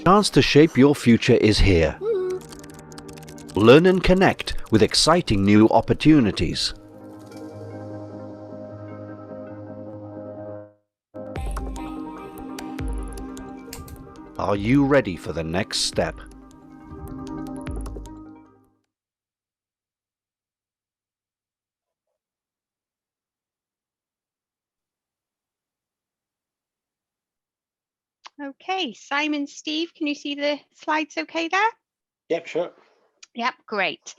chance to shape your future is here. Learn and connect with exciting new opportunities. Are you ready for the next step? Okay, Simon, Steve, can you see the slides okay there? Yep, sure. Yep, great.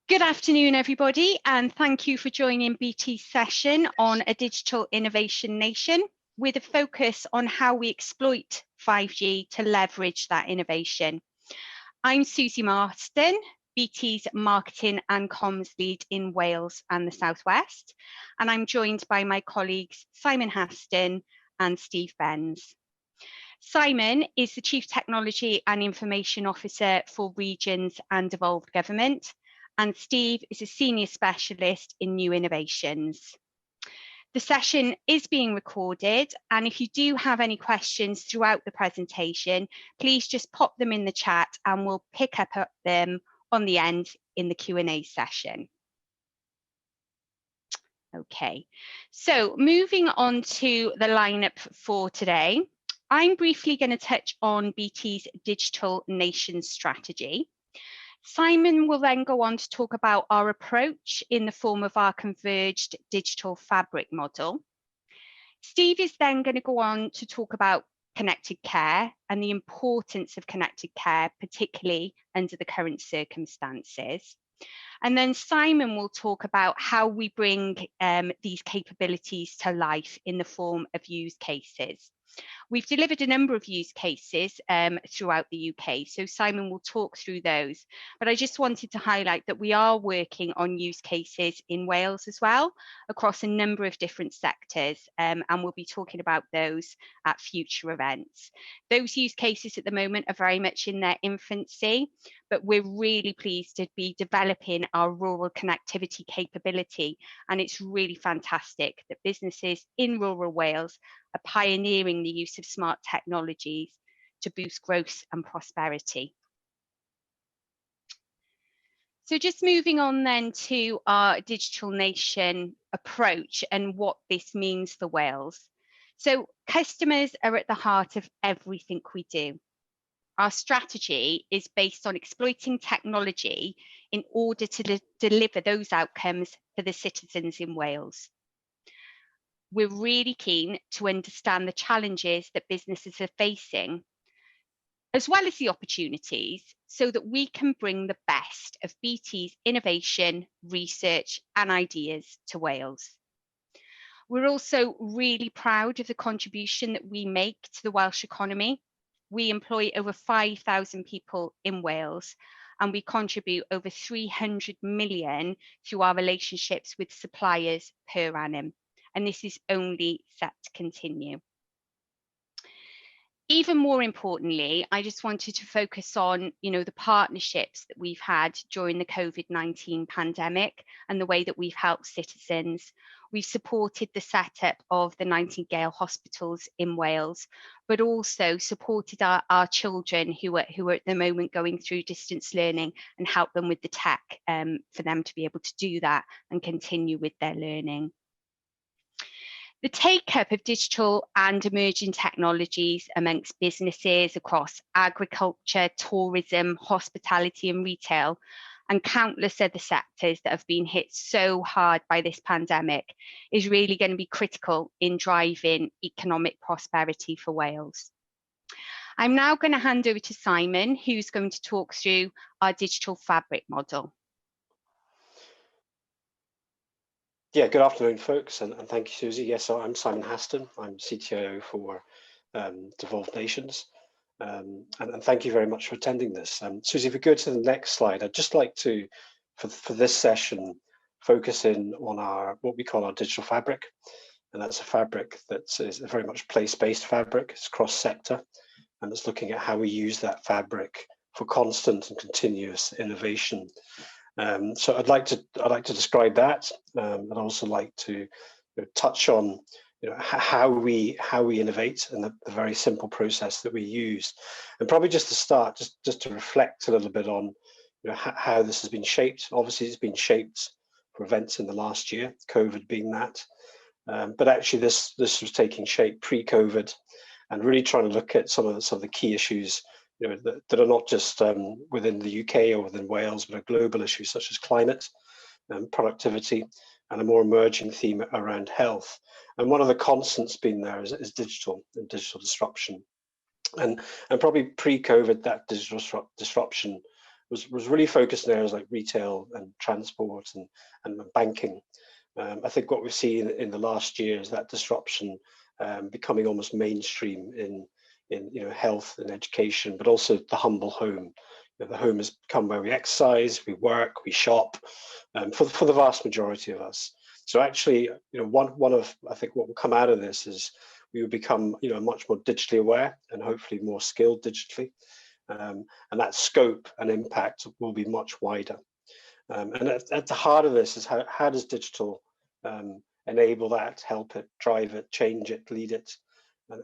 Good afternoon, everybody, and thank you for joining BT's session on a digital innovation nation with a focus on how we exploit 5G to leverage that innovation. I'm Susie Marston, BT's marketing and comms lead in Wales and the Southwest, and I'm joined by my colleagues Simon Haston and Steve Benz. Simon is the Chief Technology and Information Officer for Regions and Devolved Government, and Steve is a Senior Specialist in New Innovations. The session is being recorded, and if you do have any questions throughout the presentation, please just pop them in the chat and we'll pick up them on the end in the Q&A session. Okay, so moving on to the lineup for today. I'm briefly going to touch on BT's Digital Nation strategy. Simon will then go on to talk about our approach in the form of our converged digital fabric model. Steve is then going to go on to talk about connected care and the importance of connected care, particularly under the current circumstances. And then Simon will talk about how we bring these capabilities to life in the form of use cases. We've delivered a number of use cases throughout the UK, so Simon will talk through those. But I just wanted to highlight that we are working on use cases in Wales as well, across a number of different sectors, and we'll be talking about those at future events. Those use cases at the moment are very much in their infancy, but we're really pleased to be developing our rural connectivity capability, and it's really fantastic that businesses in rural Wales are pioneering the use of smart technologies to boost growth and prosperity. So just moving on then to our digital nation approach and what this means for Wales. So customers are at the heart of everything we do. Our strategy is based on exploiting technology in order to deliver those outcomes for the citizens in Wales. We're really keen to understand the challenges that businesses are facing, as well as the opportunities, so that we can bring the best of BT's innovation, research, and ideas to Wales. We're also really proud of the contribution that we make to the Welsh economy. We employ over 5,000 people in Wales, and we contribute over 300 million through our relationships with suppliers per annum. And this is only set to continue. Even more importantly, I just wanted to focus on, the partnerships that we've had during the COVID-19 pandemic and the way that we've helped citizens. We've supported the setup of the Nightingale hospitals in Wales, but also supported our children who are at the moment going through distance learning and help them with the tech for them to be able to do that and continue with their learning. The take-up of digital and emerging technologies amongst businesses across agriculture, tourism, hospitality and retail, and countless other sectors that have been hit so hard by this pandemic is really going to be critical in driving economic prosperity for Wales. I'm now going to hand over to Simon, who's going to talk through our digital fabric model. Yeah, good afternoon, folks, and thank you, Susie. Yes, so I'm Simon Haston. I'm CTO for Devolved Nations, and thank you very much for attending this. Susie, if we go to the next slide, I'd just like to, for this session, focus in on what we call our digital fabric, and that's a fabric that is a very much place-based fabric. It's cross-sector, and it's looking at how we use that fabric for constant and continuous innovation. So I'd like to describe that. I'd also like to touch on how we innovate and the very simple process that we use. And probably just to start, just to reflect a little bit on how this has been shaped. Obviously, it's been shaped for events in the last year, COVID being that. But actually, this was taking shape pre-COVID, and really trying to look at some of the key issues, that are not just within the UK or within Wales, but are global issues such as climate, productivity, and a more emerging theme around health. And one of the constants being there is digital and digital disruption. And probably pre-COVID, that digital disruption was really focused in areas like retail and transport and banking. I think what we've seen in the last year is that disruption becoming almost mainstream in health and education, but also the humble home. The home has become where we exercise, we work, we shop, for the vast majority of us. So actually, one of, I think, what will come out of this is we will become much more digitally aware and hopefully more skilled digitally, and that scope and impact will be much wider. And at the heart of this is how does digital enable that, help it, drive it, change it, lead it,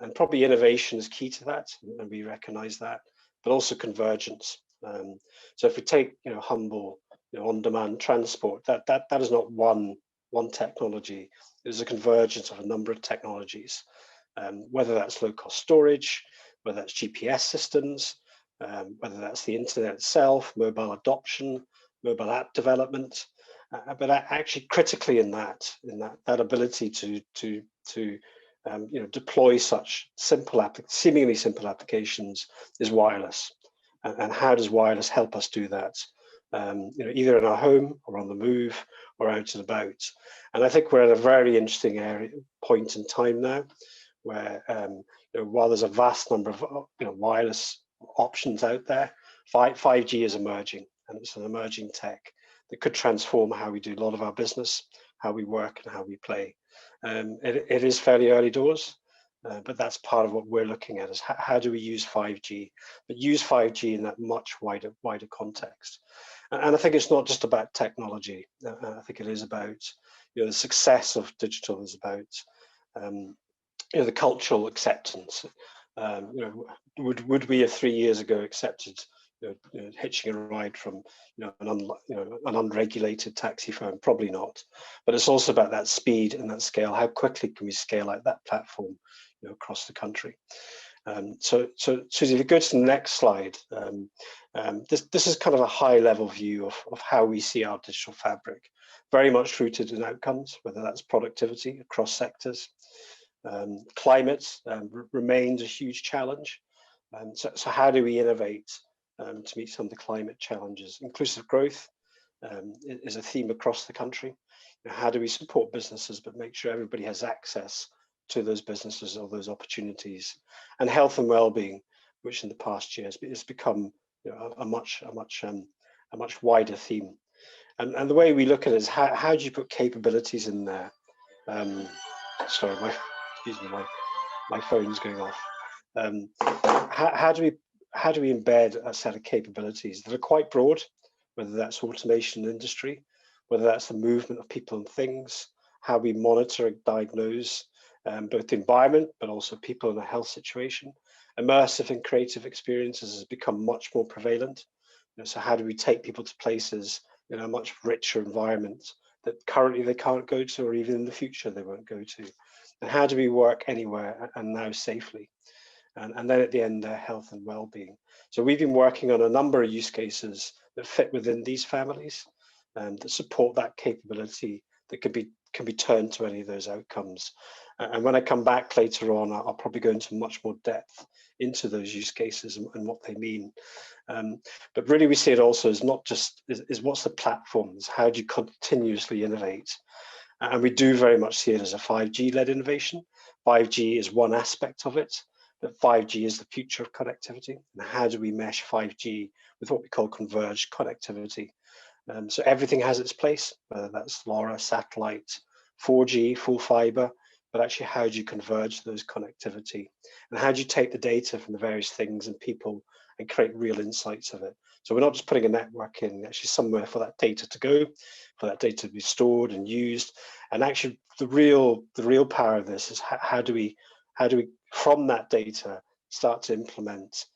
and probably innovation is key to that, and we recognise that, but also convergence. So if we take humble on-demand transport, that is not one technology. It is a convergence of a number of technologies, whether that's low-cost storage, whether that's GPS systems, whether that's the internet itself, mobile adoption, mobile app development, but actually critically in that ability to deploy such seemingly simple applications is wireless. And how does wireless help us do that? Either in our home or on the move or out and about. And I think we're at a very interesting point in time now, where while there's a vast number of wireless options out there, 5G is emerging, and it's an emerging tech that could transform how we do a lot of our business, how we work, and how we play. It is fairly early doors, but that's part of what we're looking at, is how do we use 5G, but use 5G in that much wider context. And I think it's not just about technology. I think it is about the success of digital is about the cultural acceptance. Would we have 3 years ago accepted hitching a ride from an unregulated taxi firm? Probably not. But it's also about that speed and that scale. How quickly can we scale out that platform across the country? So Susie, if you go to the next slide, this is kind of a high level view of how we see our digital fabric, very much rooted in outcomes, whether that's productivity across sectors. Climate remains a huge challenge. So how do we innovate to meet some of the climate challenges? Inclusive growth is a theme across the country. How do we support businesses but make sure everybody has access to those businesses or those opportunities? And health and well-being, which in the past years has become a much wider theme. And the way we look at it is how do you put capabilities in there? Sorry, excuse me, my phone's going off. How do we embed a set of capabilities that are quite broad, whether that's automation in industry, whether that's the movement of people and things, how we monitor and diagnose both the environment, but also people in a health situation. Immersive and creative experiences has become much more prevalent. So how do we take people to places in a much richer environment that currently they can't go to, or even in the future they won't go to? And how do we work anywhere and now safely? And then at the end, health and well-being. So we've been working on a number of use cases that fit within these families and that support that capability that can be turned to any of those outcomes. And when I come back later on, I'll probably go into much more depth into those use cases and what they mean. But really, we see it also as not just is what's the platforms? How do you continuously innovate? And we do very much see it as a 5G-led innovation. 5G is one aspect of it, but 5G is the future of connectivity. And how do we mesh 5G with what we call converged connectivity? So everything has its place, whether that's LoRa, satellite, 4G, full fiber, but actually how do you converge those connectivity? And how do you take the data from the various things and people and create real insights of it? So we're not just putting a network in, actually somewhere for that data to go, for that data to be stored and used. And actually the real power of this is how do we from that data start to implement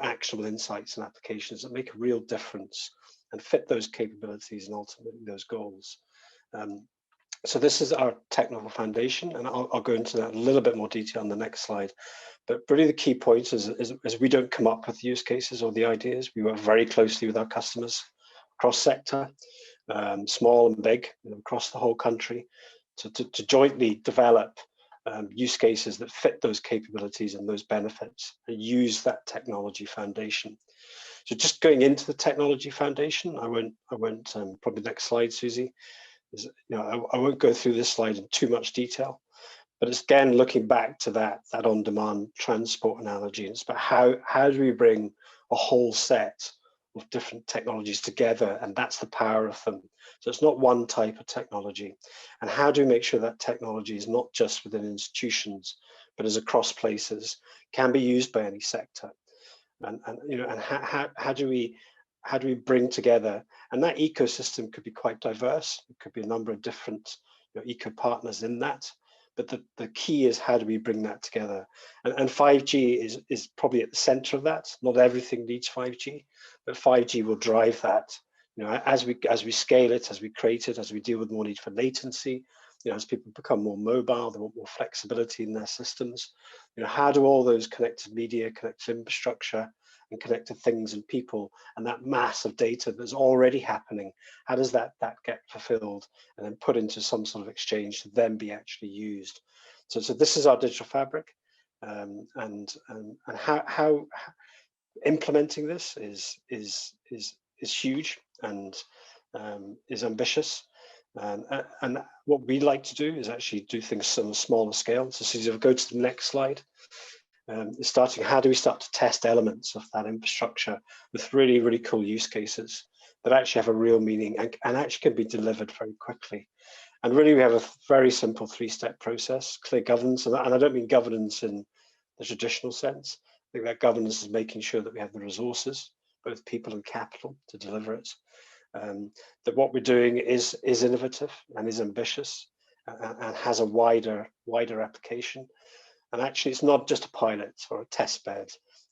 actionable insights and applications that make a real difference and fit those capabilities and ultimately those goals. So this is our technical foundation, and I'll go into that in a little bit more detail on the next slide. But really the key point is we don't come up with use cases or the ideas. We work very closely with our customers across sector, small and big, across the whole country, to jointly develop use cases that fit those capabilities and those benefits and use that technology foundation. So just going into the technology foundation, I won't probably next slide, Susie. I won't go through this slide in too much detail, but it's again looking back to that on-demand transport analogy. And it's about how do we bring a whole set of different technologies together, and that's the power of them. So it's not one type of technology, and how do we make sure that technology is not just within institutions, but is across places, can be used by any sector, and how do we bring together, and that ecosystem could be quite diverse. It could be a number of different eco partners in that. But the key is how do we bring that together? And 5G is probably at the center of that. Not everything needs 5G, but 5G will drive that. As we scale it, as we create it, as we deal with more need for latency, as people become more mobile, they want more flexibility in their systems. How do all those connected media, connected infrastructure, and connected things and people, and that mass of data that's already happening, how does that get fulfilled and then put into some sort of exchange to then be actually used? So this is our digital fabric, and how implementing this is huge and is ambitious. And what we like to do is actually do things on a smaller scale. So Susie, if we go to the next slide. How do we start to test elements of that infrastructure with really, really cool use cases that actually have a real meaning and actually can be delivered very quickly. And really we have a very simple 3-step process, clear governance, and I don't mean governance in the traditional sense. I think that governance is making sure that we have the resources, both people and capital, to deliver it. That what we're doing is innovative and is ambitious and has a wider application. And actually, it's not just a pilot or a test bed.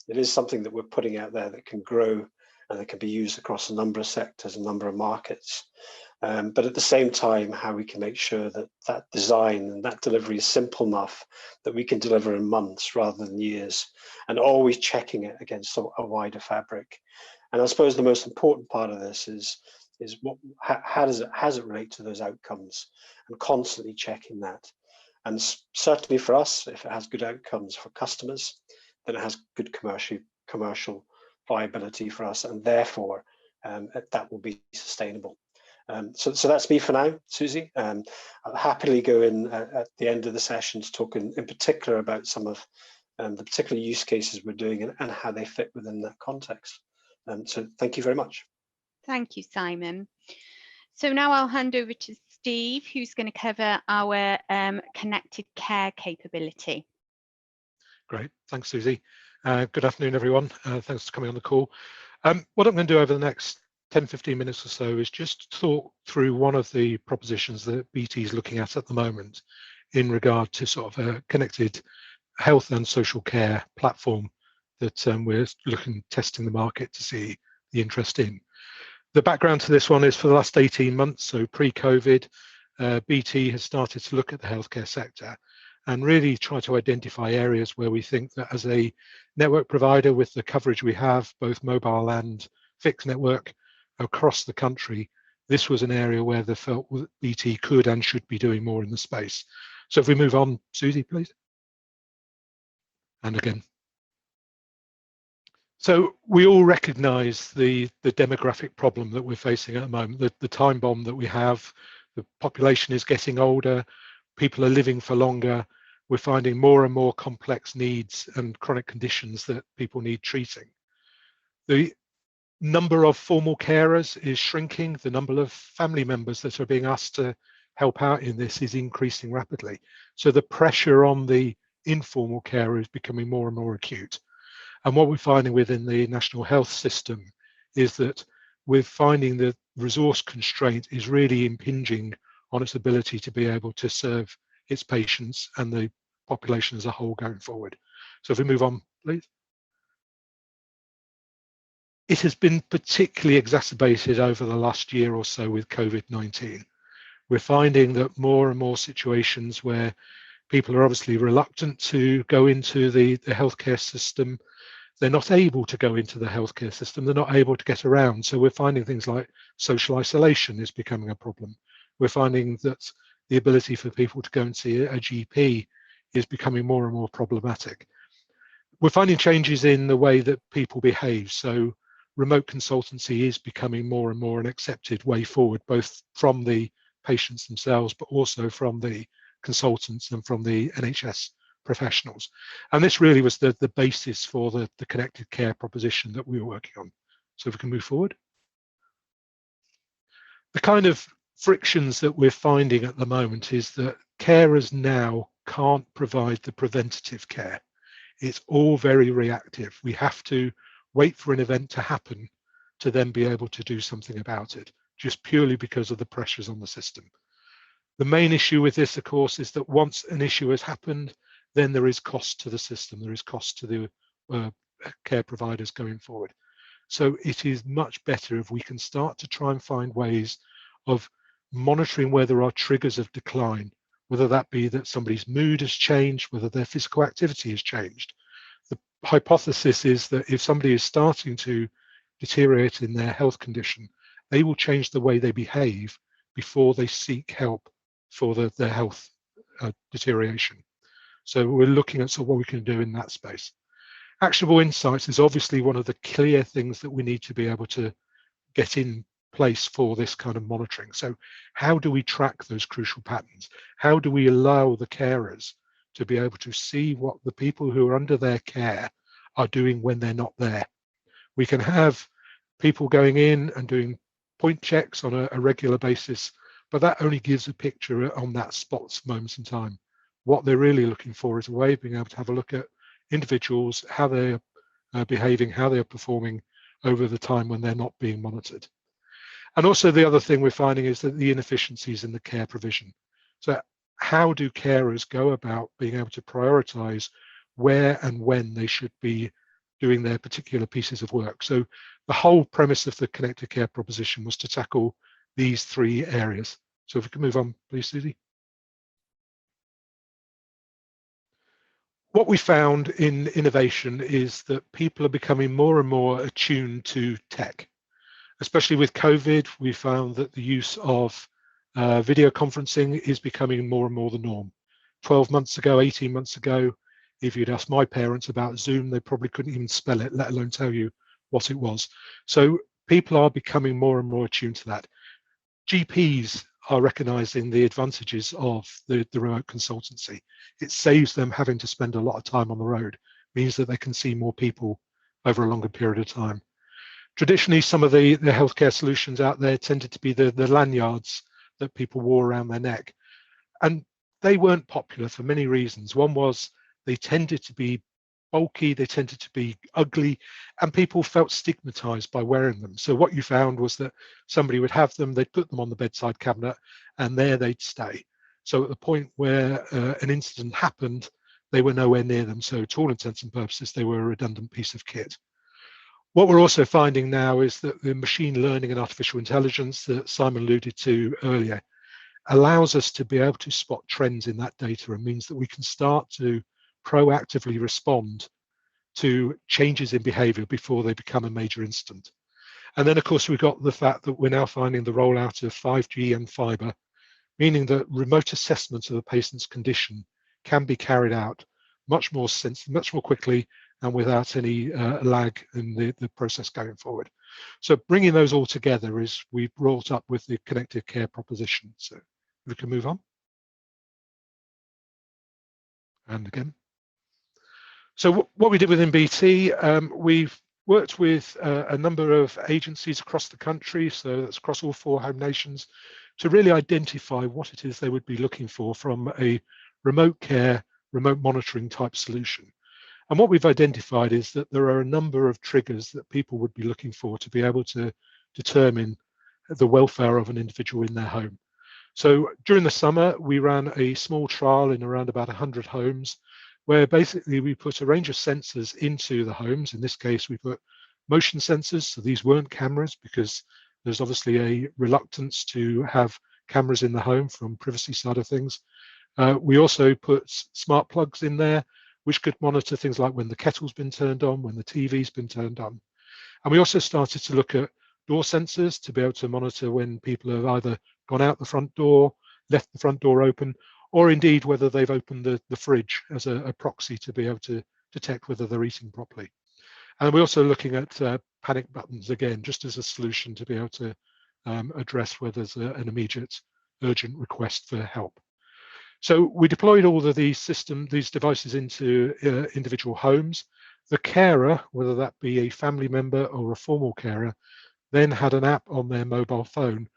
It is something that we're putting out there that can grow and that can be used across a number of sectors, a number of markets. But at the same time, how we can make sure that that design and that delivery is simple enough that we can deliver in months rather than years, and always checking it against a wider fabric. And I suppose the most important part of this is how does it relate to those outcomes, and constantly checking that. And certainly for us, if it has good outcomes for customers, then it has good commercial viability for us, and therefore that will be sustainable. So that's me for now, Susie. I'll happily go in at the end of the session to talk in particular about some of the particular use cases we're doing and how they fit within that context. So thank you very much. Thank you, Simon. So now I'll hand over to Steve, who's going to cover our connected care capability. Great, thanks, Susie. Good afternoon, everyone. Thanks for coming on the call. What I'm going to do over the next 10-15 minutes or so is just talk through one of the propositions that BT is looking at the moment in regard to sort of a connected health and social care platform that we're testing the market to see the interest in. The background to this one is for the last 18 months, so pre-COVID, BT has started to look at the healthcare sector and really try to identify areas where we think that as a network provider with the coverage we have, both mobile and fixed network across the country, this was an area where they felt BT could and should be doing more in the space. So if we move on, Susie, please. And again. So we all recognise the demographic problem that we're facing at the moment, the time bomb that we have. The population is getting older, people are living for longer, we're finding more and more complex needs and chronic conditions that people need treating. The number of formal carers is shrinking, the number of family members that are being asked to help out in this is increasing rapidly. So the pressure on the informal carer is becoming more and more acute. And what we're finding within the national health system is that we're finding that resource constraint is really impinging on its ability to be able to serve its patients and the population as a whole going forward. So if we move on, please. It has been particularly exacerbated over the last year or so with COVID-19. We're finding that more and more situations where people are obviously reluctant to go into the healthcare system. They're not able to go into the healthcare system. They're not able to get around. So we're finding things like social isolation is becoming a problem. We're finding that the ability for people to go and see a GP is becoming more and more problematic. We're finding changes in the way that people behave. So remote consultancy is becoming more and more an accepted way forward, both from the patients themselves, but also from the consultants and from the NHS professionals. And this really was the basis for the connected care proposition that we were working on. So if we can move forward. The kind of frictions that we're finding at the moment is that carers now can't provide the preventative care. It's all very reactive. We have to wait for an event to happen to then be able to do something about it, just purely because of the pressures on the system. The main issue with this, of course, is that once an issue has happened, then there is cost to the system, there is cost to the care providers going forward. So it is much better if we can start to try and find ways of monitoring where there are triggers of decline, whether that be that somebody's mood has changed, whether their physical activity has changed. The hypothesis is that if somebody is starting to deteriorate in their health condition, they will change the way they behave before they seek help for their health deterioration. So we're looking at sort of what we can do in that space. Actionable insights is obviously one of the clear things that we need to be able to get in place for this kind of monitoring. So how do we track those crucial patterns? How do we allow the carers to be able to see what the people who are under their care are doing when they're not there? We can have people going in and doing point checks on a regular basis, but that only gives a picture on that spot moments in time. What they're really looking for is a way of being able to have a look at individuals, how they're behaving, how they're performing over the time when they're not being monitored. And also the other thing we're finding is that the inefficiencies in the care provision. So how do carers go about being able to prioritize where and when they should be doing their particular pieces of work? So the whole premise of the connected care proposition was to tackle these three areas. So if we can move on, please, Susie. What we found in innovation is that people are becoming more and more attuned to tech. Especially with COVID, we found that the use of video conferencing is becoming more and more the norm. 12 months ago, 18 months ago, if you'd asked my parents about Zoom, they probably couldn't even spell it, let alone tell you what it was. So people are becoming more and more attuned to that. GPs are recognizing the advantages of the remote consultancy. It saves them having to spend a lot of time on the road, means that they can see more people over a longer period of time. Traditionally, some of the healthcare solutions out there tended to be the lanyards that people wore around their neck. And they weren't popular for many reasons. One was they tended to be bulky, they tended to be ugly, and people felt stigmatized by wearing them. So what you found was that somebody would have them, they'd put them on the bedside cabinet, and there they'd stay. So at the point where an incident happened, they were nowhere near them. So to all intents and purposes, they were a redundant piece of kit. What we're also finding now is that the machine learning and artificial intelligence that Simon alluded to earlier allows us to be able to spot trends in that data, and means that we can start to proactively respond to changes in behavior before they become a major incident. And then, of course, we've got the fact that we're now finding the rollout of 5G and fiber, meaning that remote assessment of the patient's condition can be carried out much more quickly and without any lag in the process going forward. So bringing those all together is we've brought up with the connected care proposition. So we can move on. And again. So what we did within BT, we've worked with a number of agencies across the country, so that's across all 4 home nations, to really identify what it is they would be looking for from a remote care, remote monitoring type solution. And what we've identified is that there are a number of triggers that people would be looking for to be able to determine the welfare of an individual in their home. So during the summer, we ran a small trial in around about 100 homes, where basically we put a range of sensors into the homes. In this case, we put motion sensors. So these weren't cameras, because there's obviously a reluctance to have cameras in the home from privacy side of things. We also put smart plugs in there, which could monitor things like when the kettle's been turned on, when the TV's been turned on. And we also started to look at door sensors to be able to monitor when people have either gone out the front door, left the front door open, or indeed whether they've opened the fridge as a proxy to be able to detect whether they're eating properly. And we're also looking at panic buttons, again, just as a solution to be able to address whether there's an immediate urgent request for help. So we deployed all of these devices into individual homes. The carer, whether that be a family member or a formal carer, then had an app on their mobile phone,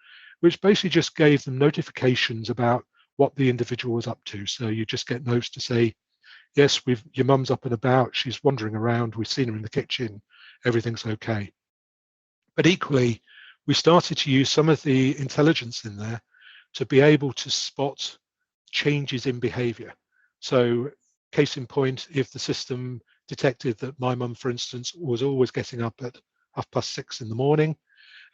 which basically just gave them notifications about what the individual was up to. So you just get notes to say, yes, your mum's up and about, she's wandering around, we've seen her in the kitchen, everything's okay. But equally, we started to use some of the intelligence in there to be able to spot changes in behavior. So case in point, if the system detected that my mum, for instance, was always getting up at 6:30 in the morning,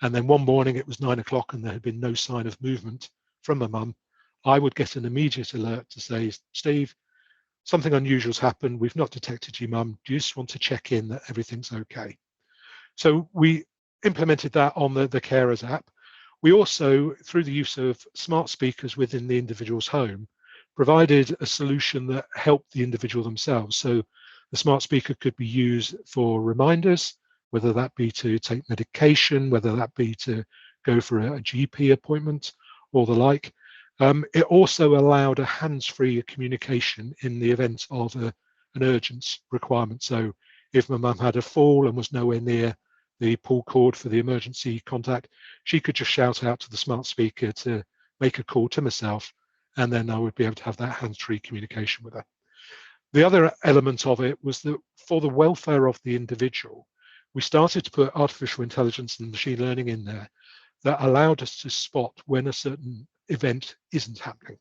and then one morning it was 9 o'clock and there had been no sign of movement from my mum, I would get an immediate alert to say, Steve, something unusual's happened, we've not detected you, mum, do you just want to check in that everything's okay? So we implemented that on the carers app. We also, through the use of smart speakers within the individual's home, provided a solution that helped the individual themselves. So the smart speaker could be used for reminders, whether that be to take medication, whether that be to go for a GP appointment or the like. It also allowed a hands-free communication in the event of an urgent requirement. So if my mum had a fall and was nowhere near the pull cord for the emergency contact, she could just shout out to the smart speaker to make a call to myself, and then I would be able to have that hands-free communication with her. The other element of it was that for the welfare of the individual, we started to put artificial intelligence and machine learning in there that allowed us to spot when a certain event isn't happening.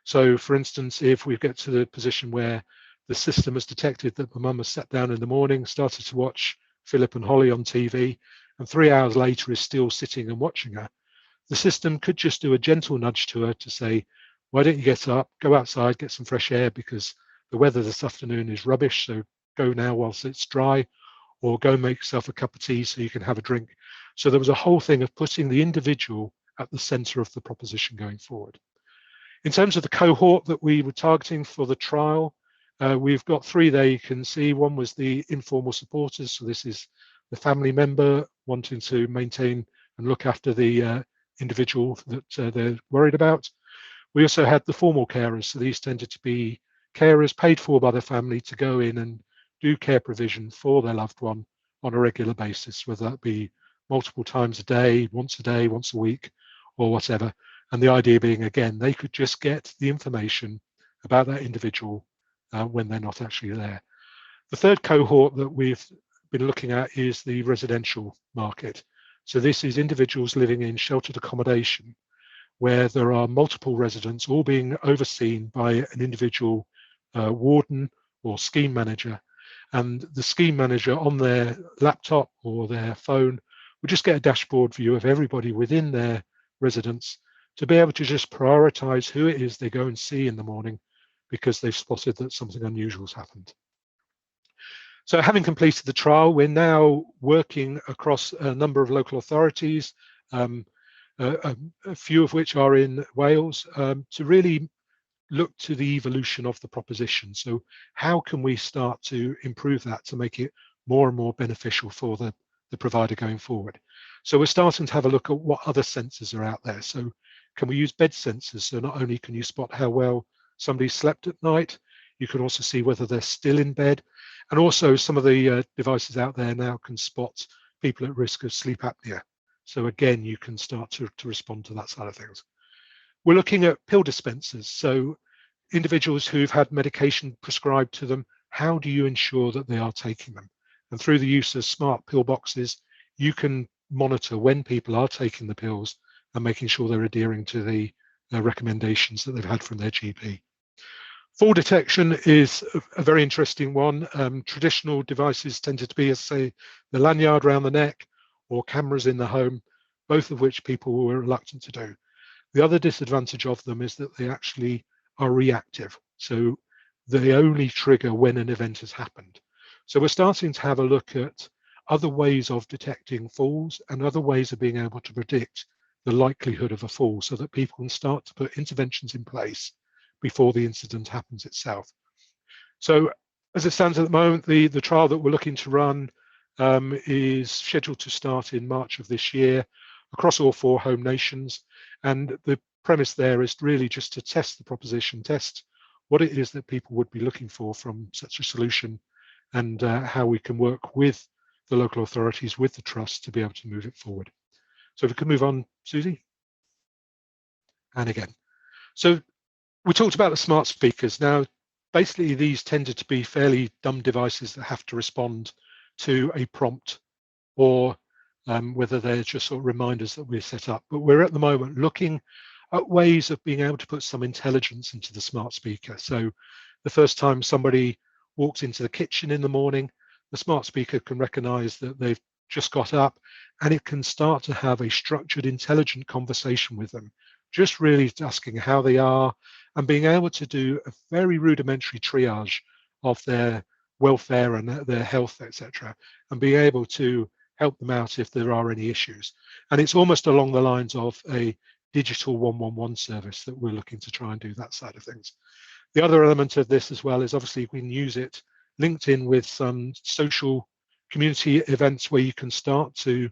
So for instance, if we get to the position where the system has detected that my mum has sat down in the morning, started to watch Philip and Holly on TV, and 3 hours later is still sitting and watching her, the system could just do a gentle nudge to her to say, why don't you get up, go outside, get some fresh air, because the weather this afternoon is rubbish, so go now whilst it's dry, or go make yourself a cup of tea so you can have a drink. So there was a whole thing of putting the individual at the center of the proposition going forward. In terms of the cohort that we were targeting for the trial, we've got 3 there you can see. One was the informal supporters. So this is the family member wanting to maintain and look after the individual that they're worried about. We also had the formal carers. So these tended to be carers paid for by their family to go in and do care provision for their loved one on a regular basis, whether that be multiple times a day, once a week, or whatever. And the idea being, again, they could just get the information about that individual when they're not actually there. The third cohort that we've been looking at is the residential market. So this is individuals living in sheltered accommodation, where there are multiple residents all being overseen by an individual warden or scheme manager. And the scheme manager on their laptop or their phone would just get a dashboard view of everybody within their residence to be able to just prioritize who it is they go and see in the morning because they've spotted that something unusual has happened. So having completed the trial, we're now working across a number of local authorities, a few of which are in Wales, to really look to the evolution of the proposition. So how can we start to improve that to make it more and more beneficial for the provider going forward? So we're starting to have a look at what other sensors are out there. So can we use bed sensors? So not only can you spot how well somebody slept at night, you can also see whether they're still in bed. And also some of the devices out there now can spot people at risk of sleep apnea. So again, you can start to respond to that side of things. We're looking at pill dispensers. So individuals who've had medication prescribed to them, how do you ensure that they are taking them? And through the use of smart pill boxes, you can monitor when people are taking the pills and making sure they're adhering to the recommendations that they've had from their GP. Fall detection is a very interesting one. Traditional devices tended to be, as say, the lanyard around the neck or cameras in the home, both of which people were reluctant to do. The other disadvantage of them is that they actually are reactive. So they only trigger when an event has happened. So we're starting to have a look at other ways of detecting falls and other ways of being able to predict the likelihood of a fall so that people can start to put interventions in place before the incident happens itself. So as it stands at the moment, the trial that we're looking to run is scheduled to start in March of this year across all 4 home nations. And the premise there is really just to test the proposition, test what it is that people would be looking for from such a solution, and how we can work with the local authorities, with the trust, to be able to move it forward. So if we could move on, Susie. And again. So we talked about the smart speakers. Now, basically, these tended to be fairly dumb devices that have to respond to a prompt, or whether they're just sort of reminders that we're set up. But we're at the moment looking at ways of being able to put some intelligence into the smart speaker. So the first time somebody walks into the kitchen in the morning, the smart speaker can recognize that they've just got up, and it can start to have a structured, intelligent conversation with them, just really asking how they are and being able to do a very rudimentary triage of their welfare and their health, etc., and be able to help them out if there are any issues. And it's almost along the lines of a digital 111 service that we're looking to try and do that side of things. The other element of this as well is obviously we can use it linked in with some social community events where you can start to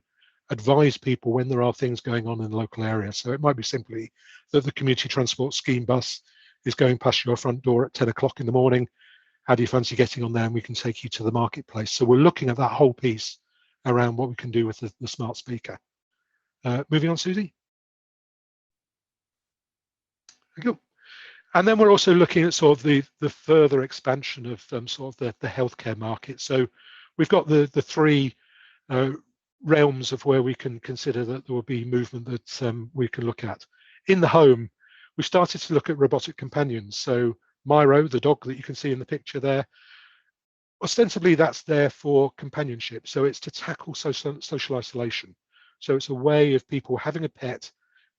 advise people when there are things going on in the local area. So it might be simply that the community transport scheme bus is going past your front door at 10 o'clock in the morning. How do you fancy getting on there? And we can take you to the marketplace. So we're looking at that whole piece around what we can do with the smart speaker. Moving on, Susie. There you go. And then we're also looking at sort of the further expansion of sort of the healthcare market. So we've got the 3 realms of where we can consider that there will be movement that we can look at. In the home, we started to look at robotic companions. So Miro, the dog that you can see in the picture there, ostensibly that's there for companionship. So it's to tackle social isolation. So it's a way of people having a pet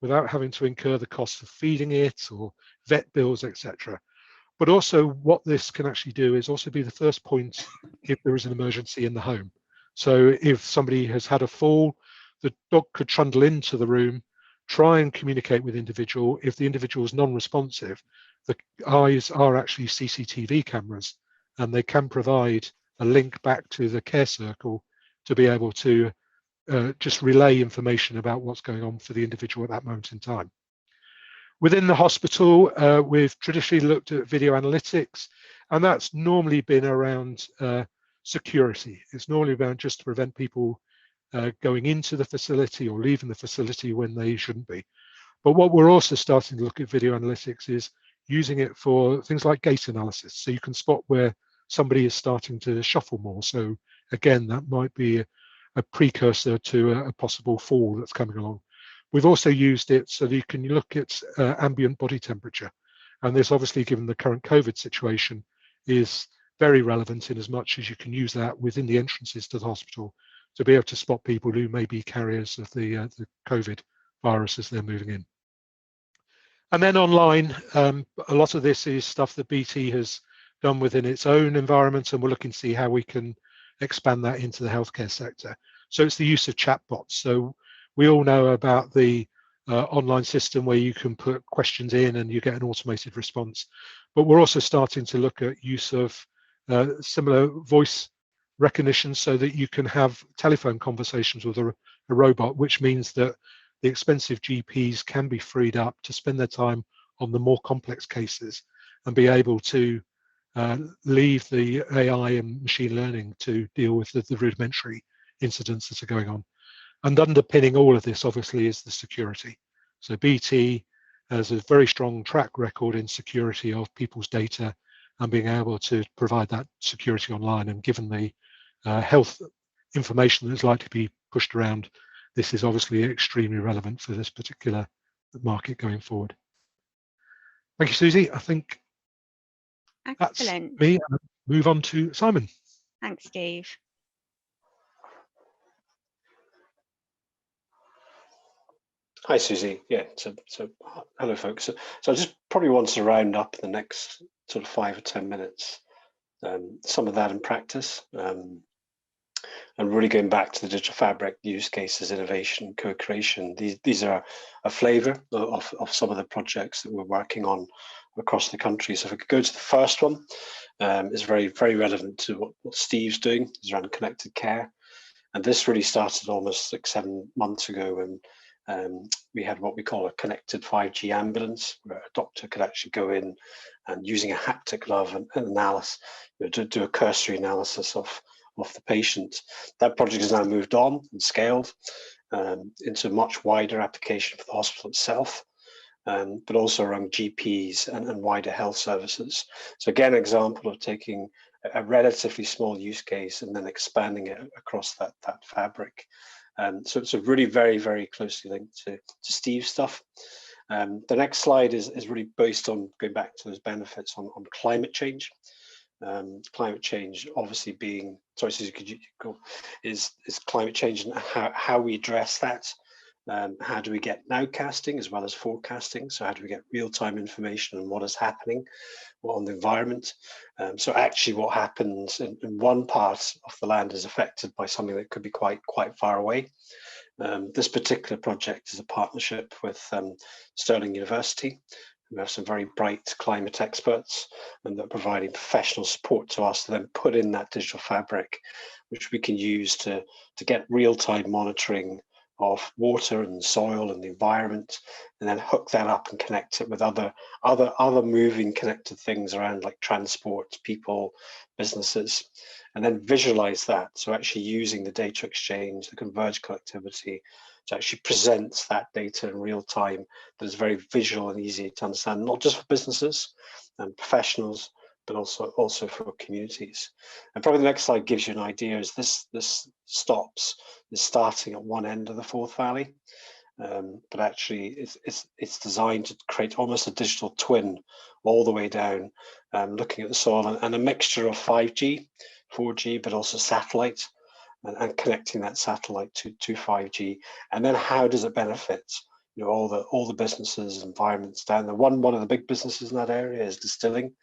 without having to incur the cost of feeding it or vet bills, etc. But also what this can actually do is also be the first point if there is an emergency in the home. So if somebody has had a fall, the dog could trundle into the room, try and communicate with the individual. If the individual is non-responsive, the eyes are actually CCTV cameras, and they can provide a link back to the care circle to be able to just relay information about what's going on for the individual at that moment in time. Within the hospital, we've traditionally looked at video analytics, and that's normally been around security. It's normally about just to prevent people going into the facility or leaving the facility when they shouldn't be. But what we're also starting to look at video analytics is using it for things like gait analysis. So you can spot where somebody is starting to shuffle more. So again, that might be a precursor to a possible fall that's coming along. We've also used it so that you can look at ambient body temperature. And this obviously, given the current COVID situation, is very relevant in as much as you can use that within the entrances to the hospital to be able to spot people who may be carriers of the COVID virus as they're moving in. And then online, a lot of this is stuff that BT has done within its own environment, and we're looking to see how we can expand that into the healthcare sector. So it's the use of chatbots. So we all know about the online system where you can put questions in and you get an automated response. But we're also starting to look at use of similar voice recognition so that you can have telephone conversations with a robot, which means that the expensive GPs can be freed up to spend their time on the more complex cases and be able to leave the AI and machine learning to deal with the rudimentary incidents that are going on. And underpinning all of this, obviously, is the security. So BT has a very strong track record in security of people's data and being able to provide that security online. And given the health information that's likely to be pushed around, this is obviously extremely relevant for this particular market going forward. Thank you, Susie. I think Excellent. that's me. I'll move on to Simon. Thanks, Steve. Hi, Susie. Yeah, so hello, folks. So I just probably want to round up the next sort of 5 or 10 minutes, some of that in practice, and really going back to the digital fabric use cases, innovation, co-creation. These are a flavour of some of the projects that we're working on across the country. So if we could go to the first one, it's very, very relevant to what Steve's doing, is around connected care. And this really started almost 6-7 months ago when we had what we call a connected 5G ambulance, where a doctor could actually go in and using a haptic glove and analysis, to do a cursory analysis of the patient. That project has now moved on and scaled into a much wider application for the hospital itself, but also around GPs and wider health services. So again, an example of taking a relatively small use case and then expanding it across that fabric. So it's a really very, very closely linked to Steve's stuff. The next slide is really based on going back to those benefits on climate change. Climate change obviously being, sorry Susie, could you go, is climate change and how we address that. How do we get nowcasting as well as forecasting? So how do we get real-time information on what is happening on the environment? So actually what happens in one part of the land is affected by something that could be quite far away. This particular project is a partnership with Stirling University. We have some very bright climate experts, and they're providing professional support to us to then put in that digital fabric, which we can use to get real-time monitoring of water and soil and the environment, and then hook that up and connect it with other moving connected things around, like transport, people, businesses, and then visualize that. So actually using the data exchange, the converged connectivity, to actually present that data in real time that is very visual and easy to understand, not just for businesses and professionals, but also for communities. And probably the next slide gives you an idea, is this is starting at one end of the Forth Valley, but actually it's designed to create almost a digital twin all the way down, looking at the soil and a mixture of 5G, 4G, but also satellite, and connecting that satellite to 5G. And then how does it benefit all the businesses, environments down there? One of the big businesses in that area is distilling.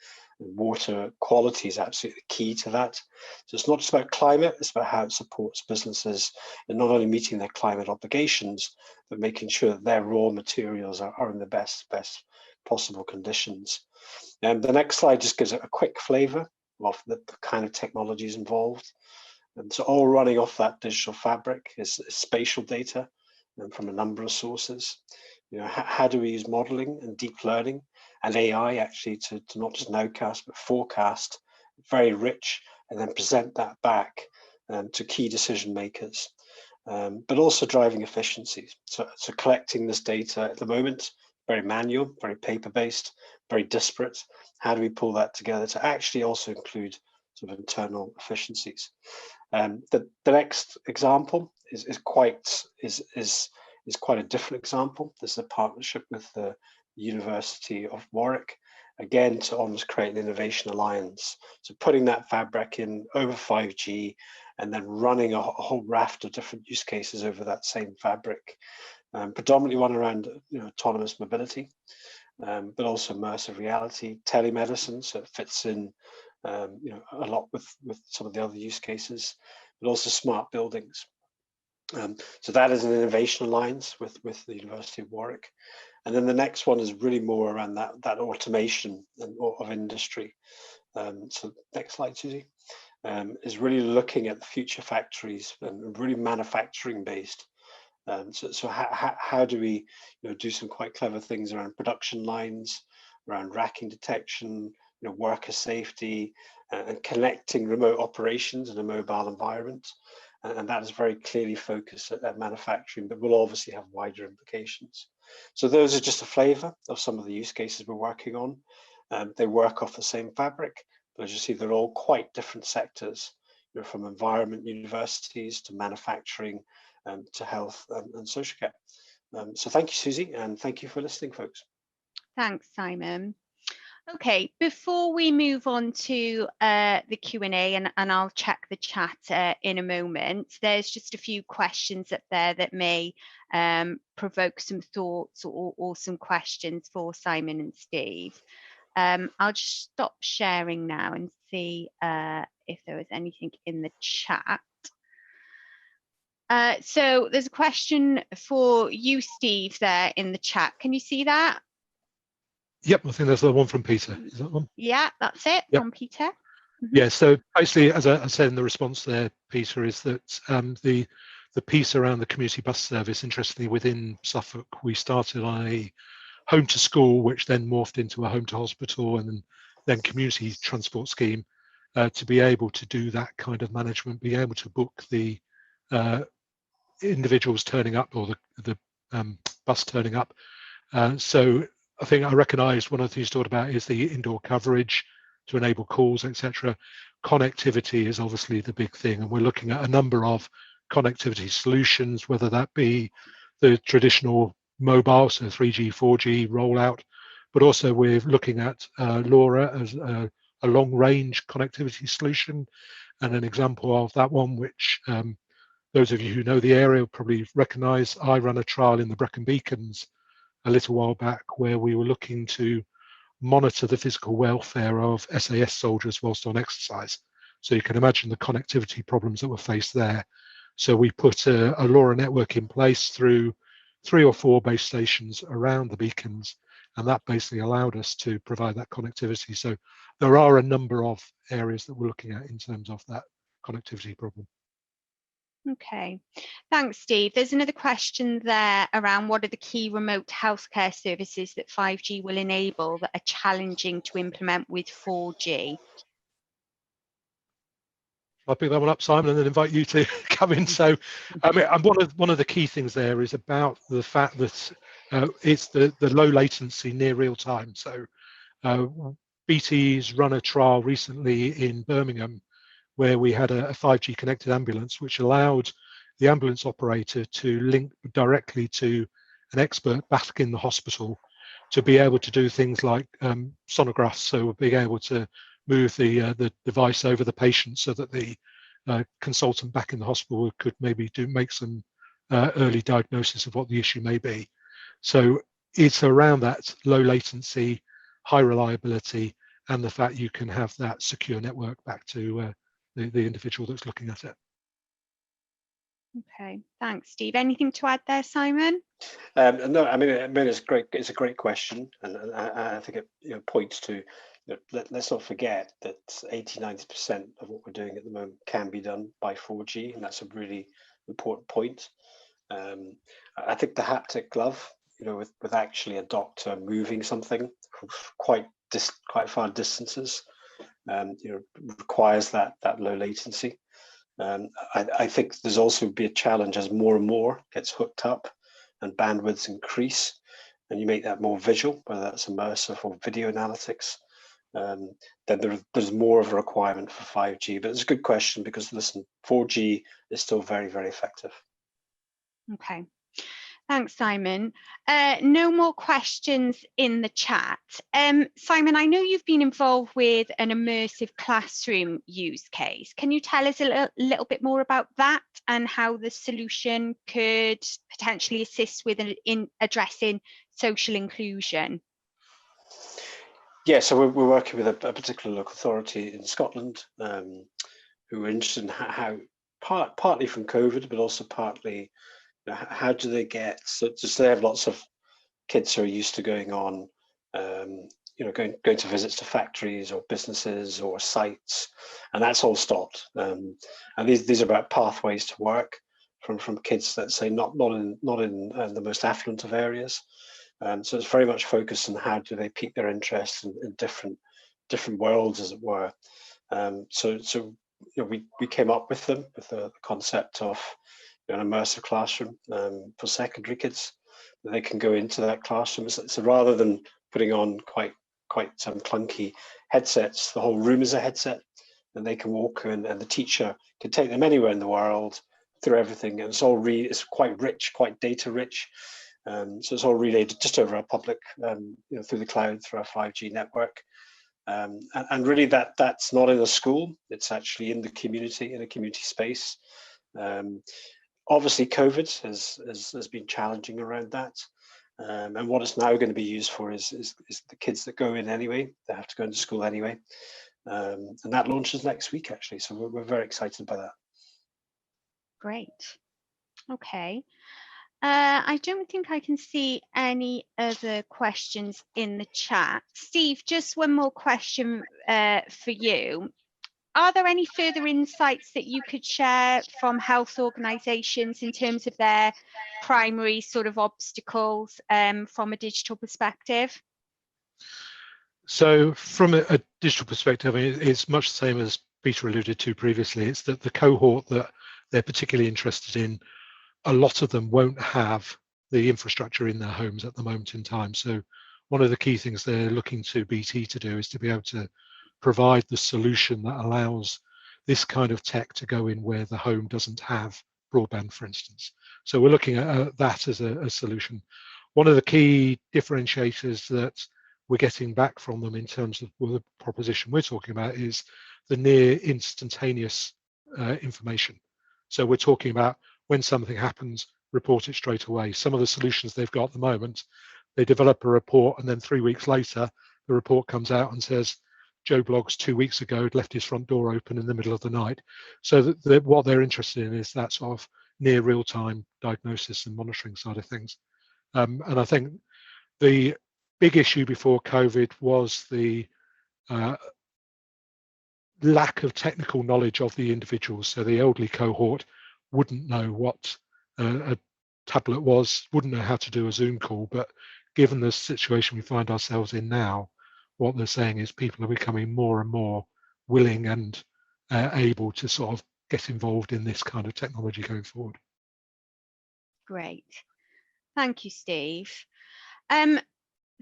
Water quality is absolutely key to that. So it's not just about climate, it's about how it supports businesses in not only meeting their climate obligations, but making sure that their raw materials are in the best possible conditions. And the next slide just gives a quick flavor of the kind of technologies involved. And so all running off that digital fabric is spatial data from a number of sources. How do we use modeling and deep learning and AI actually to not just nowcast, but forecast, very rich, and then present that back to key decision makers, but also driving efficiencies. So collecting this data at the moment, very manual, very paper-based, very disparate. How do we pull that together to actually also include sort of internal efficiencies? The next example is quite a different example. This is a partnership with the University of Warwick, again, to almost create an innovation alliance. So putting that fabric in over 5G and then running a whole raft of different use cases over that same fabric, predominantly one around autonomous mobility, but also immersive reality, telemedicine, so it fits in a lot with some of the other use cases, but also smart buildings. So that is an innovation alliance with the University of Warwick. And then the next one is really more around that automation of industry. So next slide, Susie, is really looking at the future factories and really manufacturing based. So how do we do some quite clever things around production lines, around racking detection, worker safety, and connecting remote operations in a mobile environment. And that is very clearly focused at manufacturing, but will obviously have wider implications. So those are just a flavour of some of the use cases we're working on. They work off the same fabric, but as you see, they're all quite different sectors, from environment universities to manufacturing, to health and social care. So thank you, Susie, and thank you for listening, folks. Thanks, Simon. Okay, before we move on to the Q&A, and I'll check the chat in a moment, there's just a few questions up there that may provoke some thoughts or some questions for Simon and Steve. I'll just stop sharing now and see if there was anything in the chat. So there's a question for you, Steve, there in the chat. Can you see that? Yep, I think that's the one from Peter. Is that one? Yeah, that's it, Yep. from Peter. Yeah, so basically, as I said in the response there, Peter, is that the piece around the community bus service, interestingly, within Suffolk, we started on a home to school, which then morphed into a home to hospital and then community transport scheme, to be able to do that kind of management, be able to book the individuals turning up or the bus turning up. So I think I recognise one of the things you talked about is the indoor coverage to enable calls, etc. Connectivity is obviously the big thing, and we're looking at a number of connectivity solutions, whether that be the traditional mobile, so 3G, 4G rollout, but also we're looking at LoRa as a long-range connectivity solution, and an example of that one, which those of you who know the area will probably recognise. I ran a trial in the Brecon Beacons a little while back where we were looking to monitor the physical welfare of SAS soldiers whilst on exercise. So you can imagine the connectivity problems that were faced there. So we put a LoRa network in place through 3 or 4 base stations around the beacons, and that basically allowed us to provide that connectivity. So there are a number of areas that we're looking at in terms of that connectivity problem. Okay, thanks, Steve. There's another question there around what are the key remote healthcare services that 5G will enable that are challenging to implement with 4G? I'll pick that one up, Simon, and then invite you to come in. So, I mean, one of the key things there is about the fact that it's the low latency near real time. So, BT's run a trial recently in Birmingham where we had a 5G connected ambulance, which allowed the ambulance operator to link directly to an expert back in the hospital to be able to do things like sonographs. So being able to move the device over the patient so that the consultant back in the hospital could maybe make some early diagnosis of what the issue may be. So it's around that low latency, high reliability, and the fact you can have that secure network back to the individual that's looking at it. Okay, thanks, Steve. Anything to add there, Simon? No, I mean it's great. It's a great question, and I think it points to. Let's not forget that 80–90% of what we're doing at the moment can be done by 4G, and that's a really important point. I think the haptic glove, with actually a doctor moving something from quite far distances, requires that low latency. I think there's also be a challenge as more and more gets hooked up and bandwidths increase, and you make that more visual, whether that's immersive or video analytics. Then there's more of a requirement for 5G. But it's a good question because, listen, 4G is still very, very effective. Okay. Thanks, Simon. No more questions in the chat. Simon, I know you've been involved with an immersive classroom use case. Can you tell us a little bit more about that and how the solution could potentially assist with in addressing social inclusion? Yeah, so we're working with a particular local authority in Scotland who are interested in how, partly from COVID, but also partly, how do they get, so they have lots of kids who are used to going on, going to visits to factories or businesses or sites, and that's all stopped. And these are about pathways to work from kids, let's say, not in the most affluent of areas. So it's very much focused on how do they pique their interest in different worlds, as it were. So we came up with them with the concept of an immersive classroom for secondary kids. They can go into that classroom. So rather than putting on quite quite clunky headsets. The whole room is a headset, and they can walk, and the teacher can take them anywhere in the world through everything. And it's quite rich, quite data rich. So it's all relayed just over our public, through the cloud, through our 5G network. And really that's not in a school, it's actually in the community, in a community space. Obviously COVID has been challenging around that. And what it's now going to be used for is the kids that go in anyway, they have to go into school anyway. And that launches next week actually, so we're very excited by that. Great. Okay. I don't think I can see any other questions in the chat. Steve, just one more question for you. Are there any further insights that you could share from health organisations in terms of their primary sort of obstacles from a digital perspective? So from a digital perspective, I mean, it's much the same as Peter alluded to previously. It's that the cohort that they're particularly interested in, a lot of them won't have the infrastructure in their homes at the moment in time. So one of the key things they're looking to BT to do is to be able to provide the solution that allows this kind of tech to go in where the home doesn't have broadband, for instance. So we're looking at that as a solution. One of the key differentiators that we're getting back from them in terms of the proposition we're talking about is the near instantaneous information. So we're talking about when something happens, report it straight away. Some of the solutions they've got at the moment, they develop a report and then 3 weeks later, the report comes out and says, Joe Bloggs 2 weeks ago had left his front door open in the middle of the night. So what they're interested in is that sort of near real-time diagnosis and monitoring side of things. And I think the big issue before COVID was the lack of technical knowledge of the individuals. So the elderly cohort wouldn't know what a tablet was, wouldn't know how to do a Zoom call, but given the situation we find ourselves in now, what they're saying is people are becoming more and more willing and able to sort of get involved in this kind of technology going forward. Great. Thank you, Steve.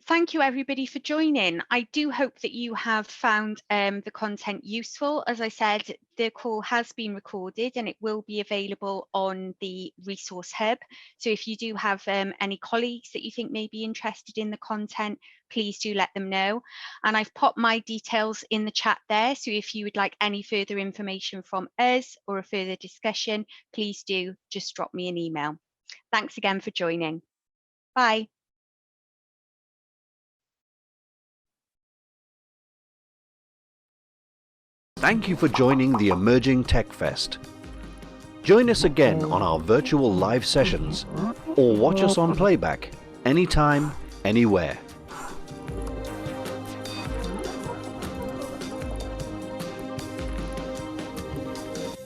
Thank you everybody for joining. I do hope that you have found the content useful. As I said, the call has been recorded and it will be available on the resource hub. So if you do have any colleagues that you think may be interested in the content, please do let them know. And I've popped my details in the chat there. So if you would like any further information from us or a further discussion, please do just drop me an email. Thanks again for joining. Bye. Thank you for joining the Emerging Tech Fest. Join us again on our virtual live sessions or watch us on playback anytime, anywhere.